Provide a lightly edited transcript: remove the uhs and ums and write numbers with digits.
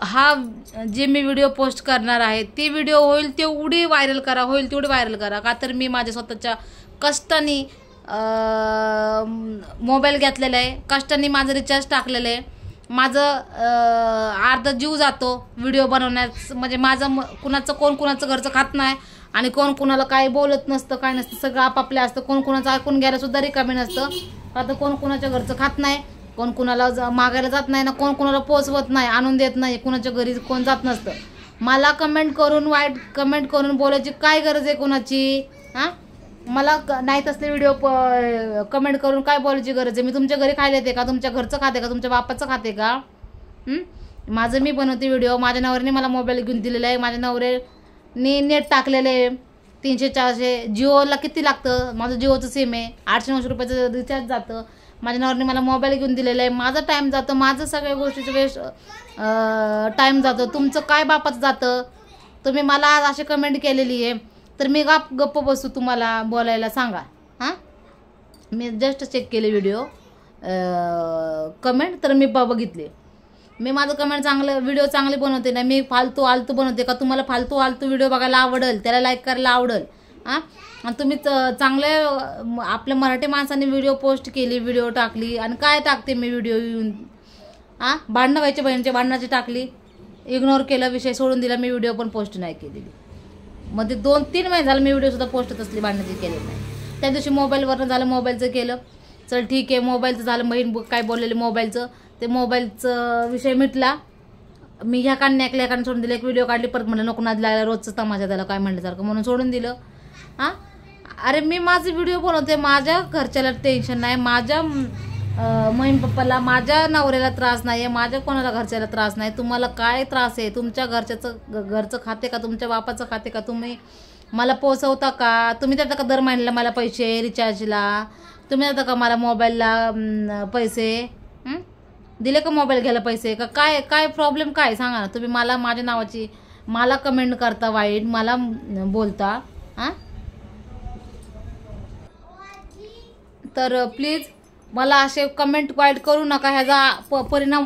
हा जे मी video post करणार आहे ती व्हिडिओ होईल तेवढी व्हायरल करा, होईल तेवढी व्हायरल करा. का तर मी माझ्या स्वतःच्या कष्टाने मोबाईल घेतलेला आहे, कष्टाने माझं रिचार्ज टाकलेलं आहे. माझं अर्धा जीव जातो व्हिडिओ बनवण्यात. म्हणजे माझं कुणाचं कोण कुणाचं घरचं खात नाही आणि कोण कुणाला काही बोलत नसतं, काय नसतं, सगळं आपापले असतं. कोण कुणाचं ऐकून घ्यायला सुद्धा रिकामी नसतं. आता कोण कुणाच्या घरचं खात नाही, कोण कुणाला मागायला जात नाही ना, कोण कुणाला पोचवत नाही, आणून देत नाही, कुणाच्या घरी कोण जात नसतं. मला कमेंट करून वाईट कमेंट करून बोलायची काय गरज आहे कोणाची? हां, मला नाही तसले व्हिडिओ कमेंट करून काय बोलायची गरज आहे? मी तुमच्या घरी खायला येते का? तुमच्या घरचं खाते का? तुमच्या बापाचं खाते का? माझं मी बनवते व्हिडिओ. माझ्या नवऱ्याने मला मोबाईल घेऊन दिलेला आहे. माझ्या नवऱ्याने नेट टाकलेलं आहे 300-400. जिओला किती लागतं? माझं जिओचं सिम आहे, 800-900 रुपयाचं रिचार्ज जातं. माझ्या नवऱ्याने मला मोबाईल घेऊन दिलेला आहे. माझा टाईम जातं, माझं सगळ्या गोष्टीचं वेस्ट टाईम जातो. तुमचं काय बापाचं जातं? तुम्ही मला आज अशी कमेंट केलेली आहे तर मी गप्प बसू तुम्हाला बोलायला सांगा? हां, मी जस्ट चेक केले व्हिडिओ कमेंट, तर मी बघितले. मी माझं कमेंट चांगलं व्हिडिओ चांगले बनवते ना, मी फालतू आलतू बनवते का? तुम्हाला फालतू आलतू व्हिडिओ बघायला आवडेल, त्याला लाईक करायला आवडेल. हां, आणि तुम्ही चांगले आपल्या मराठी माणसांनी व्हिडिओ पोस्ट केली, व्हिडिओ टाकली, आणि काय टाकते मी व्हिडिओ येऊन? हां, भांडणं व्हायचे, बहिणीचे भांडणाची टाकली, इग्नोर केलं, विषय सोडून दिला, मी व्हिडिओ पण पोस्ट नाही केलेली. मध्ये 2-3 महिने झालं मी व्हिडिओसुद्धा पोस्ट असली भांडणाची केलेली नाही. त्या दिवशी मोबाईलवरनं झालं, मोबाईलचं केलं, चल ठीक आहे. मोबाईलचं झालं, बहीण काय बोललेलं मोबाईलचं, ते मोबाईलचं विषय मिटला. मी ह्या कान ऐकल्या, कान सोडून दिलं. एक व्हिडिओ काढली, परत म्हणलं नको नाद लागला, रोजचं तमाशा त्याला काय म्हणल्यासारखं, म्हणून सोडून दिलं. हां, अरे मी माझे व्हिडिओ बनवते, माझ्या घरच्याला टेन्शन नाही, माझ्या मम्मी पप्पाला, माझ्या नवऱ्याला त्रास नाही आहे, माझ्या कोणाला घरच्याला त्रास नाही. तुम्हाला काय त्रास आहे? तुमच्या घरचं खाते का? तुमच्या बापाचं खाते का? तुम्ही मला पोचवता का? तुम्ही देता का दर महिन्याला मला पैसे रिचार्जला? तुम्ही देता का मला मोबाईलला पैसे? दिले का मोबाईल घ्यायला पैसे का? काय प्रॉब्लेम काय सांगा ना. तुम्ही मला माझ्या नावाची मला कमेंट करता, वाईट मला बोलता. हां, तर प्लीज मला असे कमेंट वाईट करू नका. ह्याचा परिणाम